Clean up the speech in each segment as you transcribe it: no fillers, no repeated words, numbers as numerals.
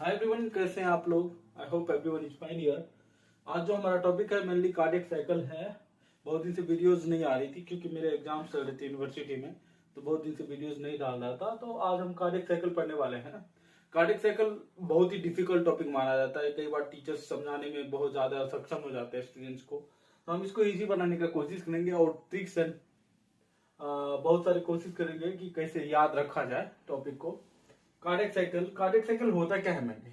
Hi everyone, कैसे हैं आप लोग। I hope everyone is fine here. आज जो हमारा टॉपिक है मेनली कार्डियक साइकिल है। बहुत दिन से वीडियोस नहीं आ रही थी क्योंकि मेरे एग्जाम्स चल रहे थे यूनिवर्सिटी में, तो बहुत दिन से वीडियोस नहीं डाल रहा था। तो आज हम कार्डियक साइकिल पढ़ने वाले हैं। कार्डियक साइकिल बहुत ही डिफिकल्ट टॉपिक माना जाता है। कई बार टीचर्स समझाने में बहुत ज्यादा सक्षम हो जाते हैं स्टूडेंट्स को, तो हम इसको इजी बनाने की कोशिश करेंगे और ट्रिक्स एंड बहुत सारी कोशिश करेंगे कि कैसे याद रखा जाए टॉपिक को। कार्डियक साइकिल होता क्या है मैंने।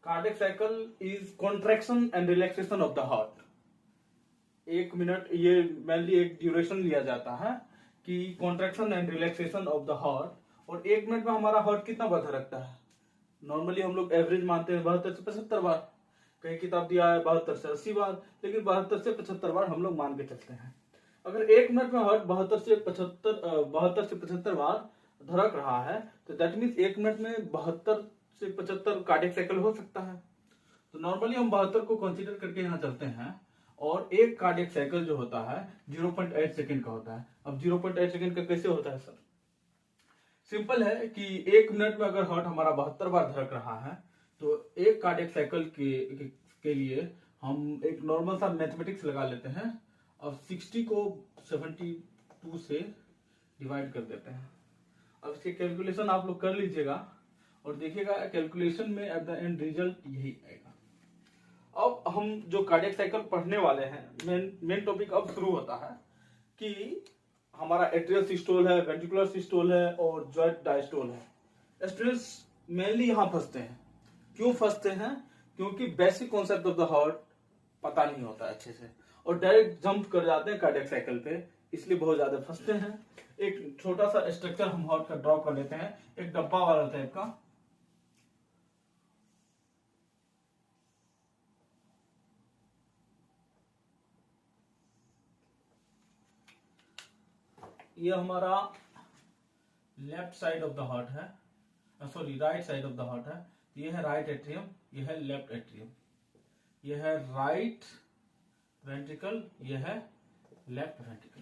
Cardiac cycle is contraction and relaxation of the heart. 1 minute ये मेनली एक ड्यूरेशन लिया जाता है कि contraction and relaxation of the heart. और 1 मिनट में हमारा हार्ट कितना बंधा रखता है। नॉर्मली हम लोग एवरेज मानते हैं 72 से 75 बार। कहीं किताब दिया है 72 से 80 बार, लेकिन 72 से 75 बार हम लोग मान के चलते हैं। अगर 1 मिनट में हार्ट 72 से 75 बार धड़क रहा है तो दैट मीन्स 1 मिनट में 72 से 75 कार्डियक साइकिल हो सकता है। तो नॉर्मली हम 72 को कंसीडर करके यहाँ चलते हैं। और एक कार्डियक साइकिल जो होता है 0.8 सेकेंड का होता है। अब 0.8 सेकेंड का कैसे होता है सर। सिंपल है कि 1 मिनट में अगर हार्ट हमारा 72 बार धड़क रहा है तो एक कार्डियक साइकिल के लिए हम एक नॉर्मल सा मैथमेटिक्स लगा लेते हैं। अब 60 को 72 से डिवाइड कर देते हैं। अब इसके कैलकुलेशन आप लोग कर लीजिएगा और देखिएगा कैलकुलेशन में एट द एंड रिजल्ट यही आएगा। अब हम जो कार्डियक साइकिल पढ़ने वाले हैं, मेन टॉपिक अब शुरू होता है कि हमारा एट्रियल सिस्टोल है, वेंट्रिकुलर सिस्टोल है और जॉइंट डायस्टोल है। स्टूडेंट्स मेनली यहाँ फंसते हैं। क्यों फंसते हैं? क्योंकि basic concept of the heart पता नहीं होता अच्छे से और डायरेक्ट जंप कर जाते हैं कार्डियक साइकिल पे, इसलिए बहुत ज्यादा फंसते हैं। एक छोटा सा स्ट्रक्चर हम हार्ट का ड्रॉ कर लेते हैं, एक डब्बा वाला टाइप का। ये हमारा left side of the heart है, sorry right side of the heart है। ये है राइट एट्रियम, ये है लेफ्ट एट्रियम। ये है राइट वेंट्रिकल, ये है लेफ्ट वेंट्रिकल।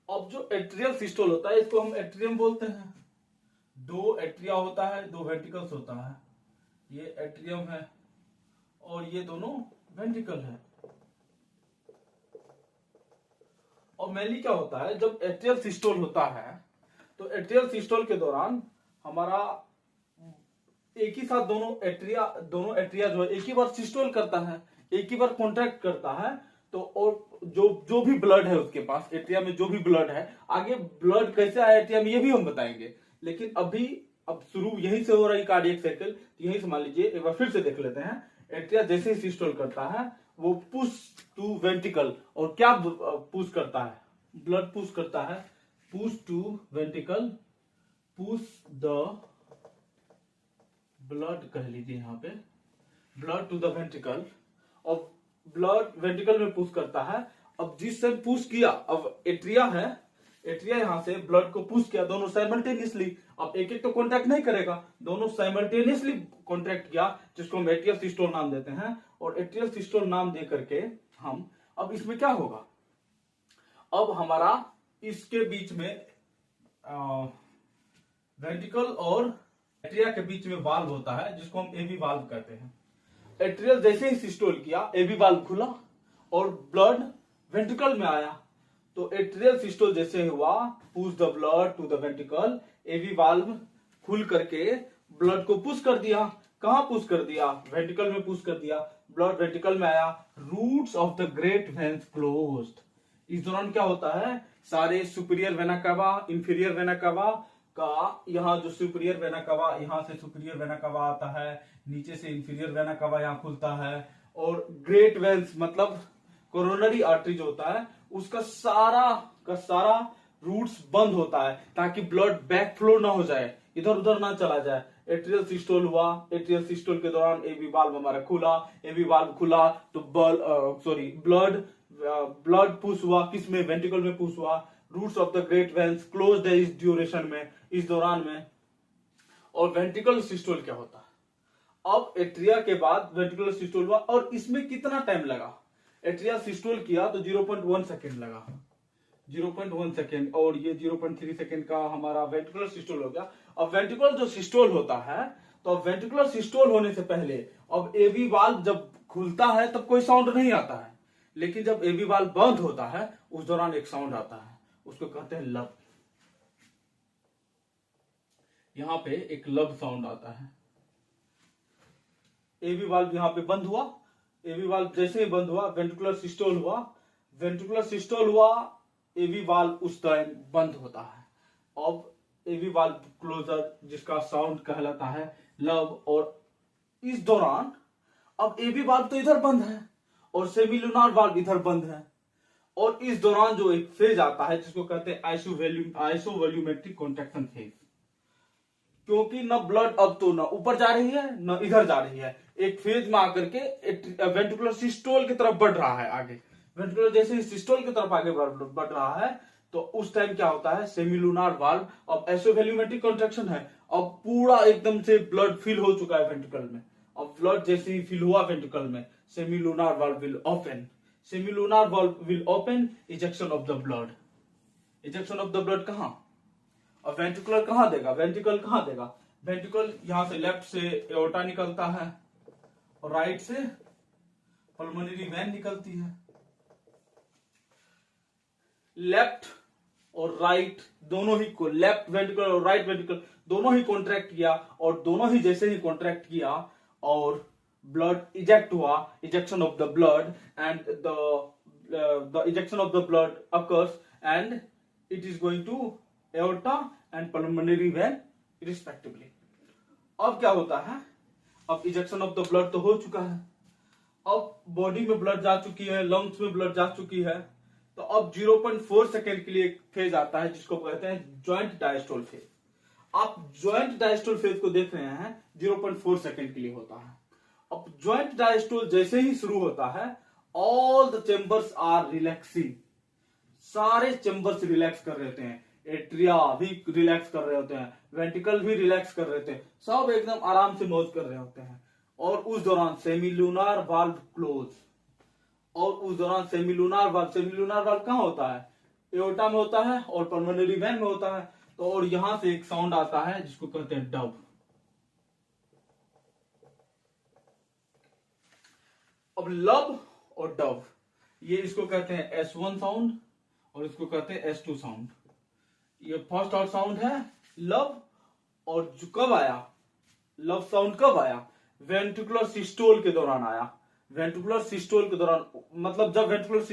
अब जो एट्रियल सिस्टोल होता है इसको हम एट्रियम बोलते हैं। 2 एट्रिया होता है, 2 वेंट्रिकल्स होता है। ये एट्रियम है और ये दोनों वेंट्रिकल है। और मेनली क्या होता है जब एट्रियल सिस्टोल होता है तो एट्रियल सिस्टोल के दौरान हमारा एक ही साथ दोनों एट्रिया जो है एक ही बार सिस्टोल करता है, एक ही बार कॉन्ट्रैक्ट करता है। तो और जो भी ब्लड है उसके पास एट्रिया में, जो भी ब्लड है, आगे ब्लड कैसे आया एट्रिया में ये भी हम बताएंगे। लेकिन अब शुरू यहीं से हो रही कार्डियक साइकिल, यहीं से मान लीजिए एक बार फिर से देख लेते हैं। एट्रिया जैसे ही सिस्टोल करता है वो पुश टू वेंट्रिकल, और क्या पुश करता है? ब्लड पुश करता है। Push to ventricle, push the blood कह लीजिए यहाँ पे, ब्लड टू द वेंट्रिकल। और ब्लड वेंट्रिकल में पुश करता है। अब जिस से पुश किया, अब एट्रिया है, एट्रिया यहां से ब्लड को पुश किया, दोनों साइमल्टेनियसली। अब एक एक तो कॉन्ट्रैक्ट नहीं करेगा, दोनों साइमल्टेनियसली कॉन्ट्रैक्ट किया, जिसको हम एट्रियल सिस्टोल नाम देते हैं। और एट्रियल सिस्टोल नाम दे करके हम, अब इसमें क्या होगा, अब हमारा इसके बीच में वेंट्रिकल और एट्रिया के बीच में वाल्व होता है जिसको हम एवी वाल्व कहते हैं। एट्रियल जैसे ही सिस्टोल किया एवी वाल्व खुला और ब्लड वेंट्रिकल में आया। तो एट्रियल सिस्टोल जैसे ही हुआ, push the blood to the ventricle, AV valve खुल करके ब्लड को पुश कर दिया। कहां पुश कर दिया? वेंट्रिकल में पुश कर दिया। ब्लड वेंट्रिकल में आया, roots of the great veins closed. इस दौरान क्या होता है, सारे superior vena cava, inferior vena cava का, यहाँ जो सुपीरियर वेना कावा, यहाँ से सुपीरियर वेना कावा आता है, नीचे से इंफीरियर वेना कावा यहाँ खुलता है। और ग्रेट वेन्स मतलब कोरोनरी आर्टरी जो होता है उसका सारा का सारा रूट्स बंद होता है ताकि ब्लड बैक फ्लो ना हो जाए, इधर उधर ना चला जाए। एट्रियल सिस्टोल हुआ, एट्रियल सिस्टोल के दौरान एवी वाल्व हमारा खुला, एवी वाल्व खुला तो ब्लड पुश हुआ, किसमें? वेंट्रिकल में पुश हुआ। Roots of the great veins closed है इस ड्यूरेशन में, इस दौरान में। और वेंट्रिकल सिस्टोल क्या होता है? अब एट्रिया के बाद वेंट्रिकुलर सिस्टोल हुआ और इसमें कितना टाइम लगा? एट्रिया सिस्टोल किया तो 0.1 सेकेंड लगा, 0.1 सेकेंड। और ये 0.3 सेकेंड का हमारा वेंट्रिकुलर सिस्टोल हो गया। अब वेंट्रिकुलर जो सिस्टोल होता है तो अब वेंट्रिकुलर सिस्टोल होने से पहले अब एवी वाल्व जब खुलता है तब कोई साउंड नहीं आता है, लेकिन जब एवी वाल्व बंद होता है उस दौरान एक साउंड आता है, उसको कहते हैं लब। यहां पे एक लब साउंड आता है। एवी वाल्व यहां पे बंद हुआ, एवी वाल्व जैसे ही बंद हुआ वेंट्रिकुलर सिस्टोल हुआ, वेंट्रिकुलर सिस्टोल हुआ, एवी वाल्व उस टाइम बंद होता है। अब एवी वाल्व क्लोजर जिसका साउंड कहलाता है लब। और इस दौरान अब एवी वाल्व तो इधर बंद है और सेमिलुनार वाल्व इधर बंद है, और इस दौरान जो एक फेज आता है जिसको कहते हैं आइसोवॉल्यूमेट्रिक कॉन्ट्रैक्शन फेज, क्योंकि न ब्लड अब तो न ऊपर जा रही है न इधर जा रही है, एक फेज में आकर के वेंट्रिकुलर सिस्टोल की तरफ बढ़ रहा है आगे। वेंट्रिकुलर जैसे ही सिस्टोल की तरफ आगे बढ़ रहा है तो उस टाइम क्या होता है, सेमिलुनार वाल्व अब आइसोवॉल्यूमेट्रिक कॉन्ट्रैक्शन है, अब पूरा एकदम से ब्लड फिल हो चुका है वेंट्रिकल में। अब ब्लड जैसे ही फिल हुआ वेंट्रिकल में, semilunar valve will open, semilunar valve will open, ejection of the blood. Ejection of the blood कहां, और वेंट्रिकुलर कहां देगा, वेंट्रिकल कहां देगा, वेंट्रिकल यहां से लेफ्ट से एओर्टा निकलता है और राइट से पल्मोनरी वेन निकलती है। लेफ्ट और राइट दोनों ही को, लेफ्ट वेंट्रिकल और राइट वेंट्रिकल दोनों ही कॉन्ट्रैक्ट किया, और दोनों ही जैसे ही कॉन्ट्रैक्ट किया और ब्लड इजेक्ट हुआ, ejection of the blood, and the ejection of the blood occurs and it is going to aorta and pulmonary vein respectively. अब क्या होता है, अब इजेक्शन ऑफ द ब्लड तो हो चुका है, अब बॉडी में ब्लड जा चुकी है, लंग्स में ब्लड जा चुकी है, तो अब 0.4 सेकेंड के लिए एक फेज आता है जिसको कहते हैं ज्वाइंट डायस्टोल फेज। आप ज्वाइंट डायस्टोल फेज को देख रहे हैं, 0.4 सेकेंड के लिए होता है। अब ज्वाइंट डायस्टोल जैसे ही शुरू होता है, all the chambers are relaxing, सारे चेंबर्स रिलैक्स कर रहे होते हैं, एट्रिया भी रिलैक्स कर रहे होते हैं, वेंट्रिकल भी रिलैक्स कर रहे होते हैं, सब एकदम आराम से मौज कर रहे होते हैं। और उस दौरान सेमिलुनार वाल्व क्लोज, और उस दौरान सेमिलुनार वाल्व कहां होता है, एओर्टा में होता है और पल्मोनरी वेन में होता है। तो और यहां से एक साउंड आता है जिसको कहते हैं डब। अब लब और डब, ये इसको कहते हैं S1 साउंड और इसको कहते हैं S2 साउंड। ये फर्स्ट और साउंड है लब, और जो कब आया, लब साउंड कब आया, वेंट्रिकुलर सिस्टोल के दौरान आया। वेंट्रिकुलर सिस्टोल के दौरान, मतलब जब वेंट्रिकुलर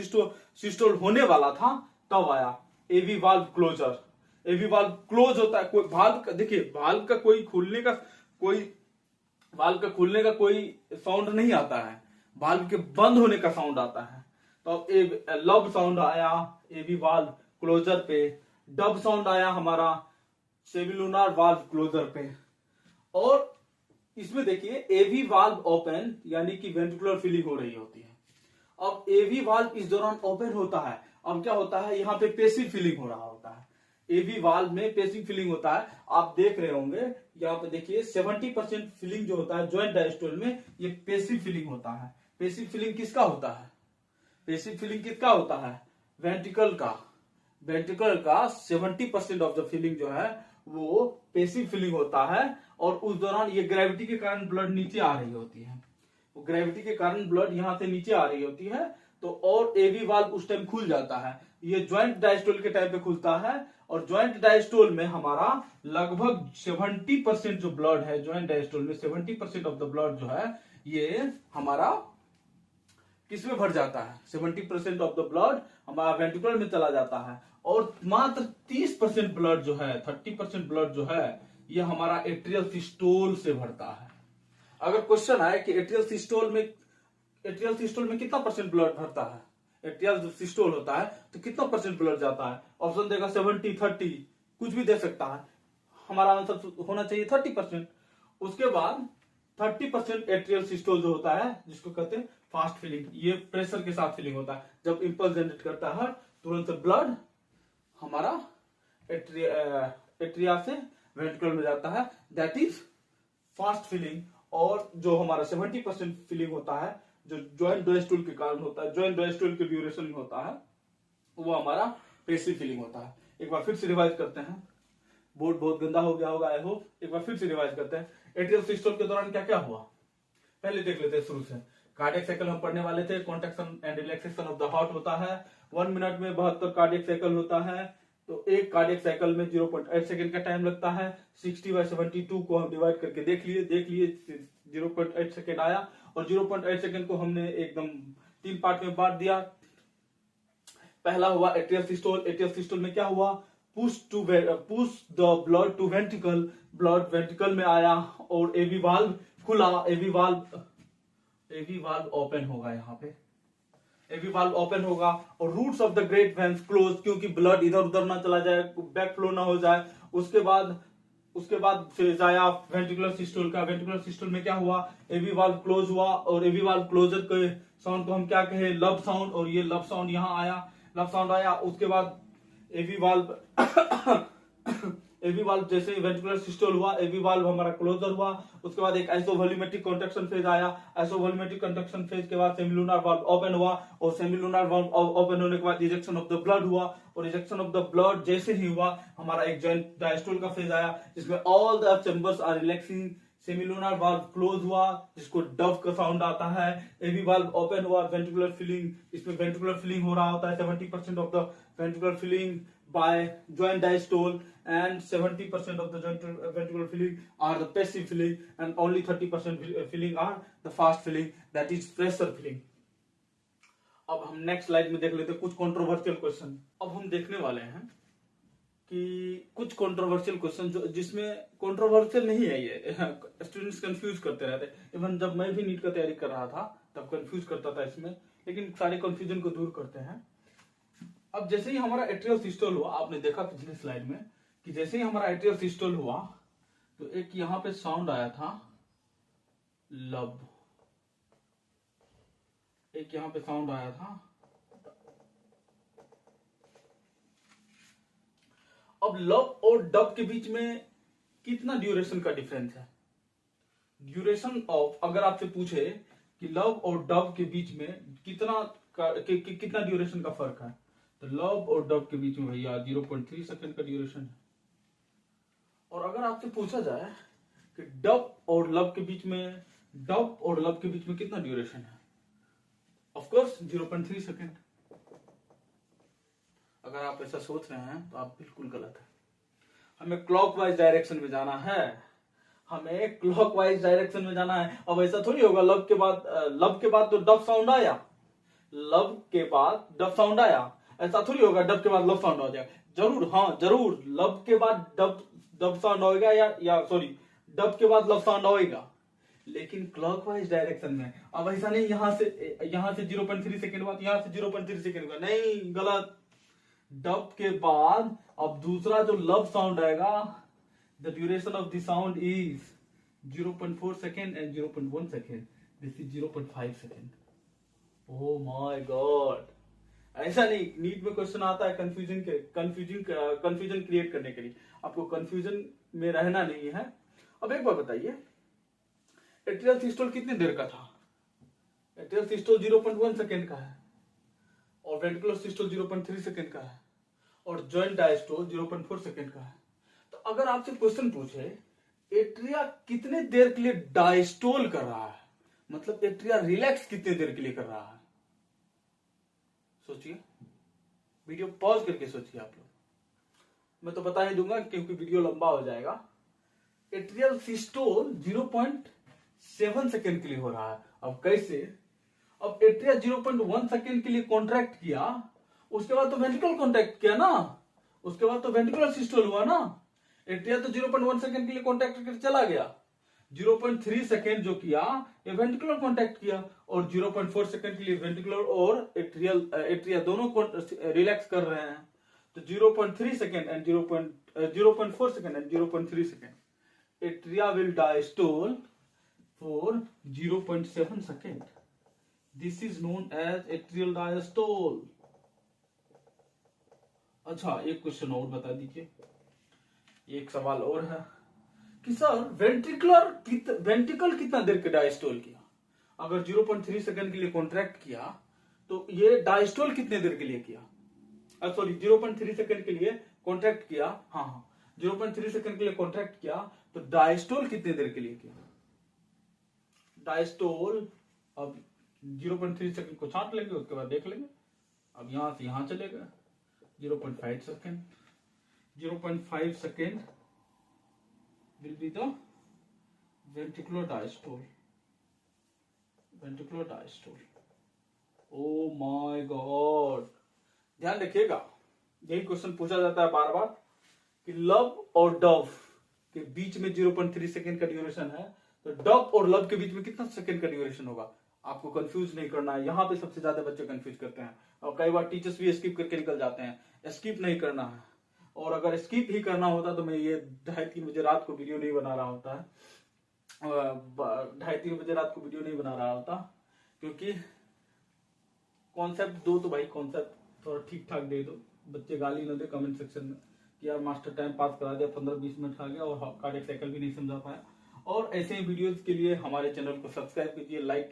सिस्टोल होने वाला था तब आया एवी वाल्व क्लोजर। एवी वाल्व क्लोज होता है, कोई वाल्व का, देखिए वाल्व का कोई खुलने का, कोई साउंड नहीं आता है, वाल्व के बंद होने का साउंड आता है। तो अब लब साउंड आया एवी वाल्व क्लोजर पे, डब साउंड आया हमारा सेमिलुनार वाल्व क्लोजर पे। और इसमें देखिए एवी वाल्व ओपन, यानी कि वेंट्रिकुलर फिलिंग हो रही होती है। अब एवी वाल्व इस दौरान ओपन होता है, अब क्या होता है, यहाँ पे पेसिव फिलिंग हो रहा होता है, एवी वाल्व में पेसिव फिलिंग होता है। आप देख रहे होंगे यहाँ पे देखिए 70% फिलिंग जो होता है ज्वाइंट डायस्टोल में, ये पेसिव फिलिंग होता है। पेसिव फिलिंग किसका होता है, पेसिव फिलिंग किसका होता है, वेंट्रिकल का। वेंट्रिकल का 70% ऑफ द फिलिंग जो है वो पेसिव फिलिंग होता है, और उस दौरान ये ग्रेविटी के कारण ब्लड नीचे आ रही होती है, वो ग्रेविटी के कारण ब्लड यहां से नीचे आ रही होती है, तो और एवी वाल्व उस टाइम खुल जाता है। ये ज्वाइंट डायस्टोल के टाइम पे खुलता है, और ज्वाइंट डायस्टोल में हमारा लगभग 70% जो ब्लड है, ज्वाइंट डायस्टोल में 70% ऑफ द ब्लड जो है ये हमारा किसमें भर जाता है, 70% ऑफ द ब्लड हमारा वेंट्रिकल में चला जाता है, और मात्र 30% ब्लड जो है, 30% ब्लड जो है ये हमारा एट्रियल सिस्टोल से भरता है। अगर क्वेश्चन आए कि एट्रियल सिस्टोल में कितना परसेंट ब्लड भरता है, एट्रियल सिस्टोल होता है तो कितना परसेंट ब्लड जाता है, ऑप्शन देगा 70, 30, कुछ भी दे सकता है, हमारा आंसर होना चाहिए 30%। उसके बाद 30% एट्रियल सिस्टोल जो होता है जिसको कहते हैं फास्ट फिलिंग, ये प्रेशर के साथ फिलिंग होता है, जब इंपल्स जनरेट करता है तुरंत ब्लड हमारा एट्रिया से वेंट्रिकल में जाता है, दैट इज फास्ट फिलिंग। और जो हमारा 70% फिलिंग होता है जो ज्वाइंट डायस्टोल के कारण होता है, ज्वाइंट डायस्टोल के ड्यूरेशन में होता है, वो हमारा पेसिव फिलिंग होता है। एक बार फिर से रिवाइज करते हैं, बोर्ड बहुत गंदा हो गया होगा आई होप, एक बार फिर से रिवाइज करते हैं। एट्रियल सिस्टोल के दौरान क्या क्या हुआ, पहले देख लेते हैं शुरू से। कार्डियक साइकिल हम पढ़ने वाले थे, contraction and relaxation of the heart होता है, 1 मिनट में 72 कार्डियक साइकिल होता है। तो एक कार्डियक साइकिल में 0.8 सेकंड का टाइम लगता है। 60/72 को हम डिवाइड करके देख लिए 0.8 सेकंड आया, और 0.8 सेकंड को हमने एकदम 3 पार्ट में बांट दिया। पहला हुआ एट्रियल सिस्टोल। एट्रियल सिस्टोल में क्या हुआ, push the blood to ventricle, blood ventricle में आया और एवी वाल्व खुला, एवी वाल्व ओपन होगा, यहाँ पे एवी वाल्व ओपन होगा और roots of the great veins close, क्योंकि ब्लड इधर उधर ना चला जाए, बैक फ्लो ना हो जाए। उसके बाद फेज आया वेंट्रिकुलर सिस्टोल का। वेंट्रिकुलर सिस्टोल में क्या हुआ, एवी वाल्व क्लोज हुआ, और एवी वाल्व क्लोजर के साउंड को हम क्या कहे, लब साउंड, और ये लब साउंड यहाँ आया, लब साउंड आया। उसके बाद एवी वाल्व जैसे वेंट्रिकुलर सिस्टोल हुआ, एवी वाल्व हमारा क्लोजर हुआ। उसके बाद एक आइसोवॉल्यूमेट्रिक कॉन्ट्रैक्शन फेज आया। आइसोवॉल्यूमेट्रिक कॉन्ट्रैक्शन फेज के बाद सेमिलुनर वाल्व ओपन हुआ, और सेमिलुनर वाल्व ओपन होने के बाद इजेक्शन ऑफ द ब्लड हुआ, और इजेक्शन ऑफ द ब्लड जैसे ही हुआ हमारा एक जॉइंट डायस्टोल का फेज आया, जिसमें all the chambers are relaxing. Semilunar valve close हुआ, जिसको डव का साउंड आता है। एवी वाल्व ओपन हुआ, वेंट्रिकुलर फिलिंग, इसमें वेंट्रिकुलर फिलिंग हो रहा होता है। 70% of the ventricular filling by joint diastole, and 70% of the joint ventricular filling are the passive filling, and only 30% filling are the fast filling, that is pressure filling. अब हम next slide में देख लेते हैं कुछ कंट्रोवर्शियल क्वेश्चन। अब हम देखने वाले हैं कि कुछ कंट्रोवर्शियल क्वेश्चन जो जिसमें कंट्रोवर्शियल नहीं है, ये स्टूडेंट्स कंफ्यूज करते रहते हैं। इवन जब मैं भी नीट का तैयारी कर रहा था तब कंफ्यूज करता था इसमें, लेकिन सारे कंफ्यूजन को दूर करते हैं। अब जैसे ही हमारा एट्रियल सिस्टोल हुआ, आपने देखा पिछले स्लाइड में कि जैसे ही हमारा एट्रियल सिस्टोल हुआ तो एक यहां पे साउंड आया था लब, एक यहां पे साउंड आया था। अब लब और डब के बीच में कितना ड्यूरेशन का डिफरेंस है, ड्यूरेशन ऑफ, अगर आपसे पूछे कि लब और डब के बीच में कितना ड्यूरेशन का फर्क है, तो लब और डब के बीच में भैया 0.3 सेकंड का ड्यूरेशन है। और अगर आपसे पूछा जाए कि डब और लब के बीच में कितना ड्यूरेशन है, ऑफ कोर्स 0.3 सेकंड। अगर आप ऐसा सोच रहे हैं तो आप बिल्कुल गलत है। हमें क्लॉकवाइज डायरेक्शन में जाना है, अब ऐसा थोड़ी होगा लब के बाद तो डब साउंड आया, ऐसा थोड़ी होगा डब के बाद लब साउंड आ जाएगा। जरूर लब के बाद डब साउंड होगा, या सॉरी डब के बाद लब साउंड होगा, लेकिन क्लॉकवाइज डायरेक्शन में। अब ऐसा नहीं यहां से 0.3 सेकंड हुआ, यहां से 0.3 सेकंड हुआ, नहीं, गलत। डब के बाद अब दूसरा जो लब साउंड आएगा, the duration of the sound is 0.4 second and 0.1 second, this is 0.5 second. Oh my God, ऐसा नहीं, नीट में क्वेश्चन आता है कंफ्यूजन क्रिएट करने के लिए, आपको कंफ्यूजन में रहना नहीं है। अब एक बात बताइए, एट्रियल सिस्टोल कितनी देर का था, एट्रियल सिस्टोल 0.1 सेकंड का है, और वेंट्रिकुलर सिस्टोल 0.3 सेकंड का है, और जॉइंट डायस्टोल 0.4 सेकंड का है। तो अगर आपसे क्वेश्चन पूछे एट्रिया कितने देर के लिए डायस्टोल कर रहा है, मतलब एट्रिया रिलैक्स कितने देर के लिए कर रहा है, सोचिए, वीडियो पॉज करके सोचिए आप लोग। मैं तो बता ही दूंगा क्योंकि वीडियो लंबा हो जाएगा। एट्रियल सिस्टोल 0.7 सेकंड के लिए हो रहा है। अब कैसे, अब एट्रिया 0.1 सेकंड के लिए कॉन्ट्रैक्ट किया, उसके बाद तो वेंट्रिकल कॉन्ट्रैक्ट किया ना, उसके बाद तो वेंट्रिकुलर सिस्टोल हुआ ना। एट्रिया तो 0.1 सेकंड के लिए कॉन्ट्रैक्ट करके चला गया, 0.3 सेकंड जो किया ये वेंट्रिकुलर कॉन्टैक्ट किया, और 0.4 सेकंड के लिए वेंट्रिकुलर और एट्रिया दोनों रिलैक्स कर रहे हैं। तो 0.3 second and 0.4 second and 0.3 second atria will diastole for 0.7 second. This is known as atrial diastole. अच्छा, एक क्वेश्चन और बता दीजिए, एक सवाल और है कि सर वेंट्रिकल कितना देर के डायस्टोल किया, अगर 0.3 सेकंड के लिए कॉन्ट्रैक्ट किया तो ये डायस्टोल कितने देर के लिए किया, सॉरी 0.3 सेकंड के लिए कॉन्ट्रैक्ट किया, हाँ, 0.3 सेकंड के लिए कॉन्ट्रैक्ट किया तो डायस्टोल कितने देर के लिए किया? डायस्टोल अब 0.3 सेकंड को छांट लेंगे, उसके बाद देख लेंगे। अब यहां से यहां चलेगा 0.5 second, 0.5 second will be the ventricular diastole. ventricular diastole. Oh my God! ध्यान रखिएगा, यही क्वेश्चन पूछा जाता है बार बार कि लव और डव के बीच में 0.3 सेकंड का ड्यूरेशन है, तो डव और लव के बीच में कितना सेकंड का ड्यूरेशन होगा? आपको कंफ्यूज नहीं करना है। यहाँ पे सबसे ज्यादा बच्चे कंफ्यूज करते हैं और कई बार टीचर्स भी स्किप करके निकल जाते हैं। स्किप नहीं करना है, और अगर स्किप ही करना होता तो मैं ये 2:30-3 बजे रात को वीडियो नहीं बना रहा होता है, 2:30-3 बजे रात को वीडियो नहीं बना रहा होता, क्योंकि कॉन्सेप्ट दो तो भाई कॉन्सेप्ट थोड़ा ठीक ठाक दे दो, बच्चे गाली न दे कमेंट सेक्शन में कि यार मास्टर टाइम पास करा दिया, 15-20 मिनट खा गया और कार्डियक साइकिल भी नहीं समझा पाया। और ऐसे ही वीडियोस के लिए हमारे चैनल को सब्सक्राइब कीजिए, लाइक कीजिए।